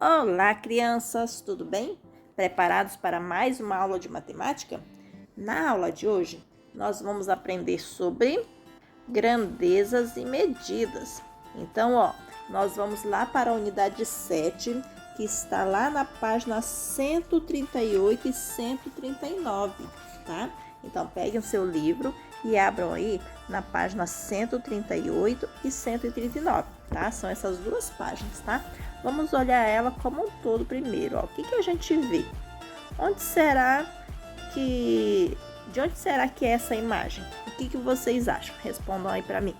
Olá, crianças, tudo bem? Preparados para mais uma aula de matemática? Na aula de hoje, nós vamos aprender sobre grandezas e medidas. Então, nós vamos lá para a unidade 7, que está lá na página 138 e 139, tá? Então, peguem o seu livro e abram aí na página 138 e 139, tá? São essas duas páginas, tá? Vamos olhar ela como um todo primeiro, ó. O que a gente vê? De onde será que é essa imagem? O que vocês acham? Respondam aí para mim.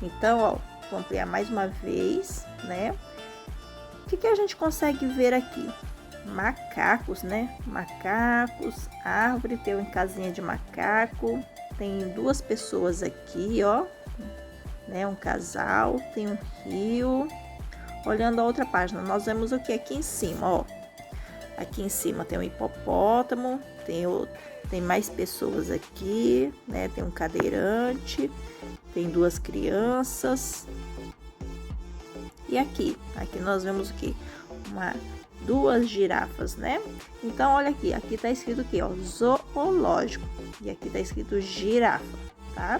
Então, vou ampliar mais uma vez, né? O que a gente consegue ver aqui? Macacos, né? Macacos, árvore, tem uma casinha de macaco, tem duas pessoas aqui, ó, né? Um casal, tem um rio. Olhando a outra página, nós vemos o que aqui em cima, ó. Aqui em cima tem um hipopótamo, tem mais pessoas aqui, né? Tem um cadeirante, tem duas crianças. E aqui nós vemos o que? Duas girafas, né? Então, olha aqui tá escrito o que, ó? Zoológico. E aqui tá escrito girafa, tá?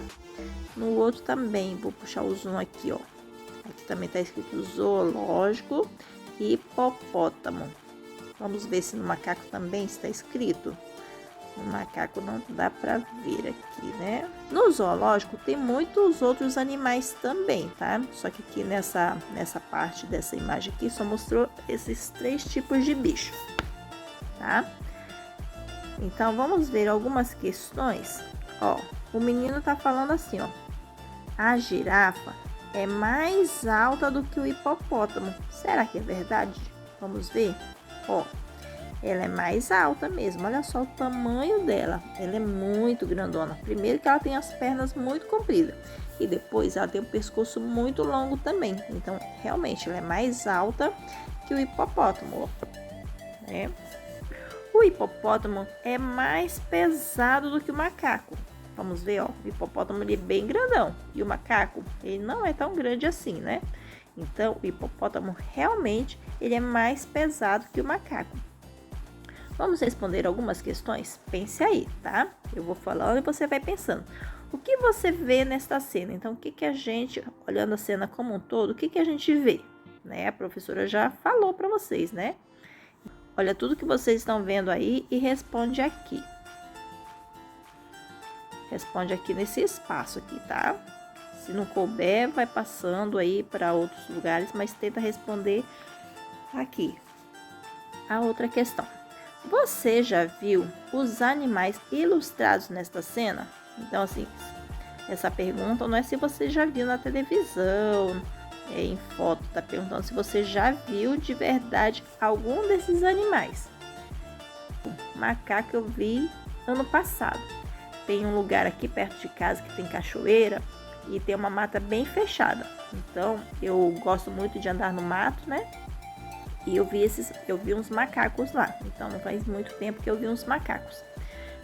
No outro também, vou puxar o zoom aqui, ó. Aqui também tá escrito zoológico e hipopótamo. Vamos ver se no macaco também está escrito. No macaco não dá para ver aqui, né? No zoológico tem muitos outros animais também, tá? Só que aqui nessa parte dessa imagem aqui só mostrou esses 3 tipos de bicho, tá? Então vamos ver algumas questões. Ó, o menino tá falando assim, ó. A girafa é mais alta do que o hipopótamo. Será que é verdade? Vamos ver? Ó, ela é mais alta mesmo. Olha só o tamanho dela. Ela é muito grandona. Primeiro que ela tem as pernas muito compridas. E depois ela tem o pescoço muito longo também. Então, realmente, ela é mais alta que o hipopótamo. Né? O hipopótamo é mais pesado do que o macaco. Vamos ver, ó, o hipopótamo ele é bem grandão e o macaco ele não é tão grande assim, né? Então, o hipopótamo realmente ele é mais pesado que o macaco. Vamos responder algumas questões? Pense aí, tá? Eu vou falando e você vai pensando. O que você vê nesta cena? Então, o que a gente, olhando a cena como um todo, o que a gente vê? Né? A professora já falou para vocês, né? Olha tudo que vocês estão vendo aí e responde aqui. Responde aqui nesse espaço aqui, tá? Se não couber, vai passando aí para outros lugares, mas tenta responder aqui. A outra questão. Você já viu os animais ilustrados nesta cena? Então, assim, essa pergunta não é se você já viu na televisão, em foto, tá perguntando se você já viu de verdade algum desses animais. O macaco eu vi ano passado. Tem um lugar aqui perto de casa que tem cachoeira e tem uma mata bem fechada. Então, eu gosto muito de andar no mato, né? E eu vi uns macacos lá. Então, não faz muito tempo que eu vi uns macacos.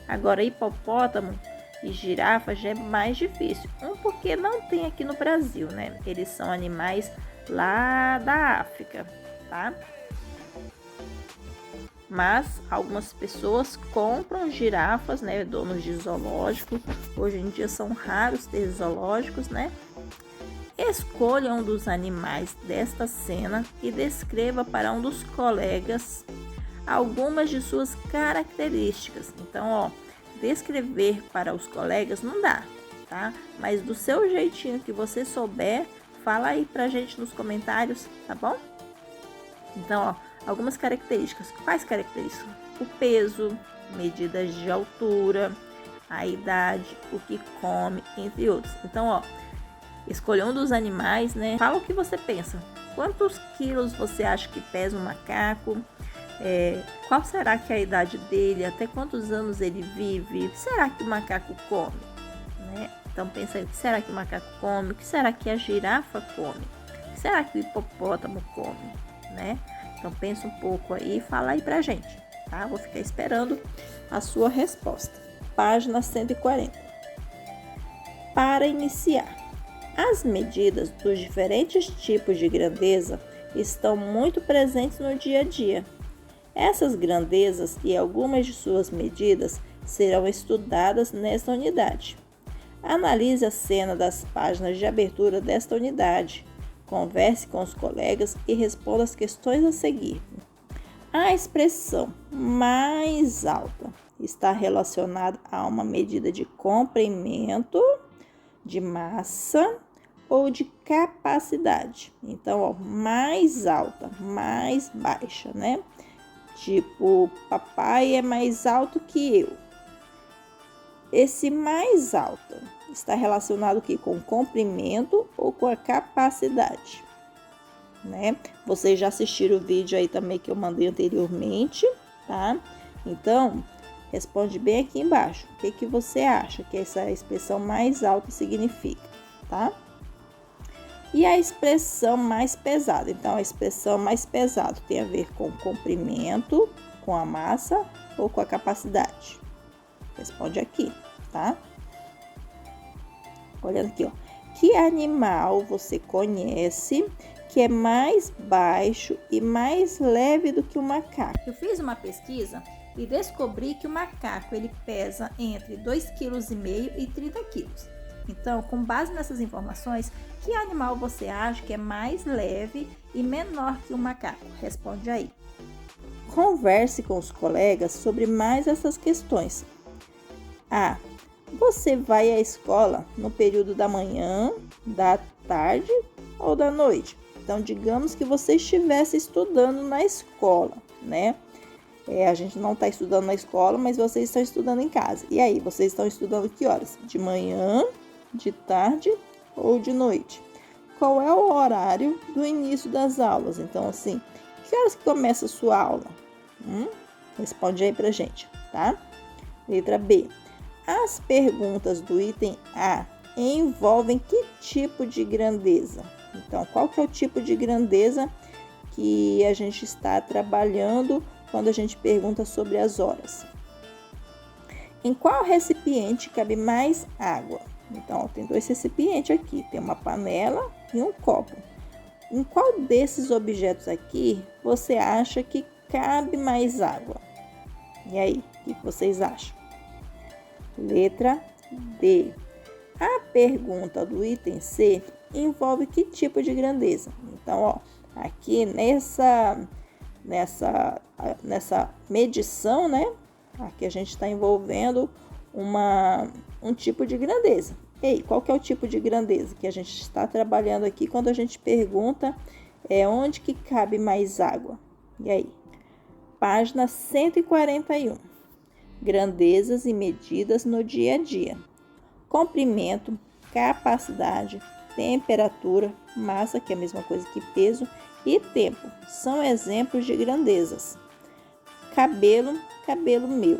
Agora, hipopótamo e girafa já é mais difícil. Porque não tem aqui no Brasil, né? Eles são animais lá da África, tá? Mas algumas pessoas compram girafas, né? Donos de zoológicos. Hoje em dia são raros ter zoológicos, né? Escolha um dos animais desta cena e descreva para um dos colegas algumas de suas características. Então, descrever para os colegas não dá, tá? Mas do seu jeitinho que você souber, fala aí pra gente nos comentários, tá bom? Então, algumas características. Quais características? O peso, medidas de altura, a idade, o que come, entre outros. Então, escolha um dos animais, né? Fala o que você pensa. Quantos quilos você acha que pesa um macaco? Qual será que é a idade dele? Até quantos anos ele vive? O que será que o macaco come? Né? Então, pensa aí, o que será que o macaco come? O que será que a girafa come? O que será que o hipopótamo come? Né? Então, pensa um pouco aí e fala aí pra gente, tá? Vou ficar esperando a sua resposta. Página 140. Para iniciar. As medidas dos diferentes tipos de grandeza estão muito presentes no dia a dia. Essas grandezas e algumas de suas medidas serão estudadas nesta unidade. Analise a cena das páginas de abertura desta unidade. Converse com os colegas e responda as questões a seguir. A expressão mais alta está relacionada a uma medida de comprimento, de massa ou de capacidade. Então, ó, mais alta, mais baixa, né? Tipo, papai é mais alto que eu. Esse mais alto está relacionado aqui com o comprimento ou com a capacidade, né? Vocês já assistiram o vídeo aí também que eu mandei anteriormente, tá? Então, responde bem aqui embaixo. O que você acha que essa expressão mais alta significa, tá? E a expressão mais pesada. Então, a expressão mais pesada tem a ver com o comprimento, com a massa ou com a capacidade. Responde aqui, tá? Olhando aqui, ó. Que animal você conhece que é mais baixo e mais leve do que o macaco? Eu fiz uma pesquisa e descobri que o macaco ele pesa entre 2,5 kg e 30 kg. Então, com base nessas informações, que animal você acha que é mais leve e menor que o macaco? Responde aí. Converse com os colegas sobre mais essas questões. A. Você vai à escola no período da manhã, da tarde ou da noite? Então, digamos que você estivesse estudando na escola, né? A gente não está estudando na escola, mas vocês estão estudando em casa. E aí, vocês estão estudando que horas? De manhã, de tarde ou de noite? Qual é o horário do início das aulas? Então, assim, que horas que começa a sua aula? Responde aí pra gente, tá? Letra B. As perguntas do item A envolvem que tipo de grandeza? Então, qual que é o tipo de grandeza que a gente está trabalhando quando a gente pergunta sobre as horas? Em qual recipiente cabe mais água? Então, tem 2 recipientes aqui, tem uma panela e um copo. Em qual desses objetos aqui você acha que cabe mais água? E aí, o que vocês acham? Letra D. A pergunta do item C envolve que tipo de grandeza? Então, ó, aqui nessa medição, né? Aqui a gente está envolvendo um tipo de grandeza. Ei, qual que é o tipo de grandeza que a gente está trabalhando aqui quando a gente pergunta onde que cabe mais água? E aí? Página 141. Grandezas e medidas no dia a dia. Comprimento, capacidade, temperatura, massa, que é a mesma coisa que peso, e tempo são exemplos de grandezas. Cabelo, cabelo meu.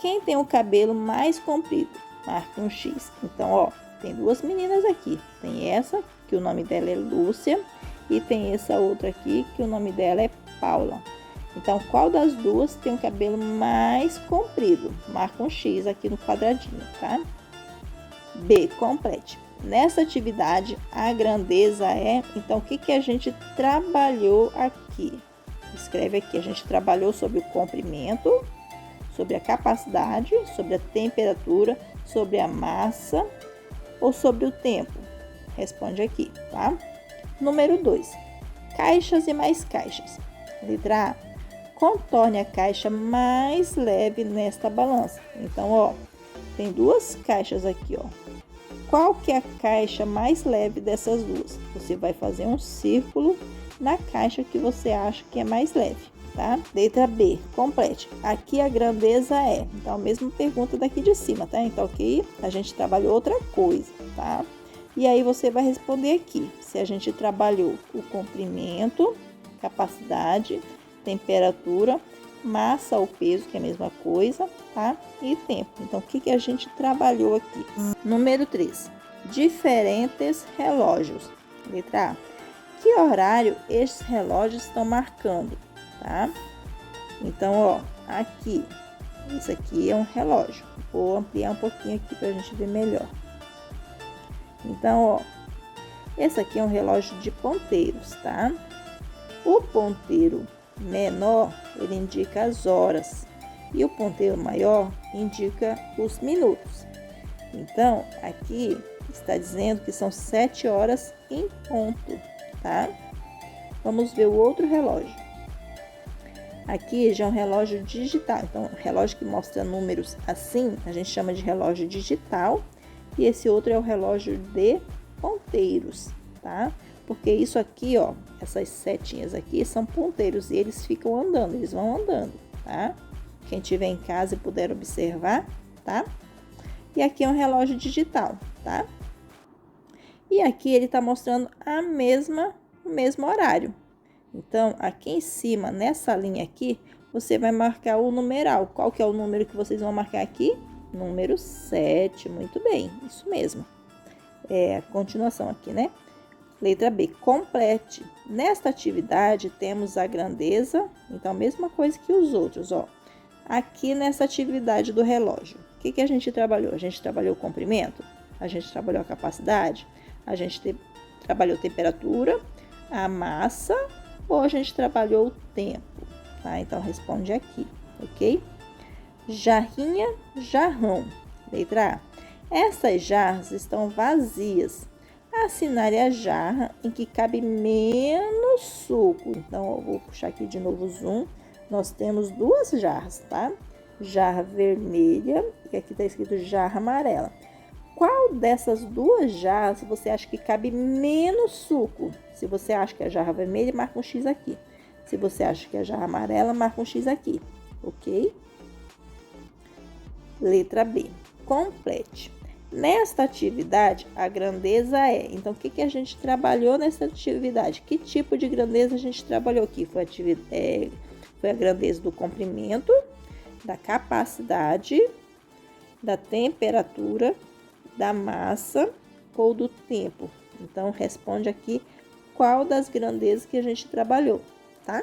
Quem tem o cabelo mais comprido? Marque um X. Então, ó, tem 2 meninas aqui. Tem essa, que o nome dela é Lúcia, e tem essa outra aqui, que o nome dela é Paula. Então, qual das duas tem o cabelo mais comprido? Marca um X aqui no quadradinho, tá? B, complete. Nessa atividade, a grandeza é... Então, o que a gente trabalhou aqui? Escreve aqui, a gente trabalhou sobre o comprimento, sobre a capacidade, sobre a temperatura, sobre a massa ou sobre o tempo? Responde aqui, tá? Número 2. Caixas e mais caixas. Letra A. Contorne a caixa mais leve nesta balança. Então, ó, tem 2 caixas aqui, ó. Qual que é a caixa mais leve dessas duas? Você vai fazer um círculo na caixa que você acha que é mais leve, tá? Letra B, complete. Aqui a grandeza é, então a mesma pergunta daqui de cima, tá? Então aqui a gente trabalhou outra coisa, tá? E aí você vai responder aqui, se a gente trabalhou o comprimento, capacidade, temperatura, massa ou peso, que é a mesma coisa, tá? E tempo. Então, o que a gente trabalhou aqui? Número 3. Diferentes relógios. Letra A. Que horário esses relógios estão marcando, tá? Então, ó, aqui. Isso aqui é um relógio. Vou ampliar um pouquinho aqui pra gente ver melhor. Então, ó. Esse aqui é um relógio de ponteiros, tá? O ponteiro menor, ele indica as horas, e o ponteiro maior indica os minutos. Então, aqui está dizendo que são 7 horas em ponto, tá? Vamos ver o outro relógio. Aqui já é um relógio digital, então relógio que mostra números assim, a gente chama de relógio digital, e esse outro é o relógio de ponteiros, tá? Porque isso aqui, ó, essas setinhas aqui são ponteiros e eles ficam andando, eles vão andando, tá? Quem tiver em casa e puder observar, tá? E aqui é um relógio digital, tá? E aqui ele tá mostrando o mesmo horário. Então, aqui em cima, nessa linha aqui, você vai marcar o numeral. Qual que é o número que vocês vão marcar aqui? Número 7, muito bem, isso mesmo. É a continuação aqui, né? Letra B, complete. Nesta atividade, temos a grandeza, então, a mesma coisa que os outros, ó. Aqui nessa atividade do relógio, o que a gente trabalhou? A gente trabalhou o comprimento, a gente trabalhou a capacidade, a gente trabalhou a temperatura, a massa, ou a gente trabalhou o tempo, tá? Então, responde aqui, ok? Jarrinha, jarrão. Letra A. Essas jarras estão vazias. Assinale a jarra em que cabe menos suco. Então, eu vou puxar aqui de novo o zoom. Nós temos duas jarras, tá? Jarra vermelha e aqui tá escrito jarra amarela. Qual dessas duas jarras você acha que cabe menos suco? Se você acha que é a jarra vermelha, marca um X aqui. Se você acha que é a jarra amarela, marca um X aqui, ok? Letra B. Complete. Nesta atividade, a grandeza é... Então, o que a gente trabalhou nessa atividade? Que tipo de grandeza a gente trabalhou aqui? Foi a grandeza do comprimento, da capacidade, da temperatura, da massa ou do tempo. Então, responde aqui qual das grandezas que a gente trabalhou, tá?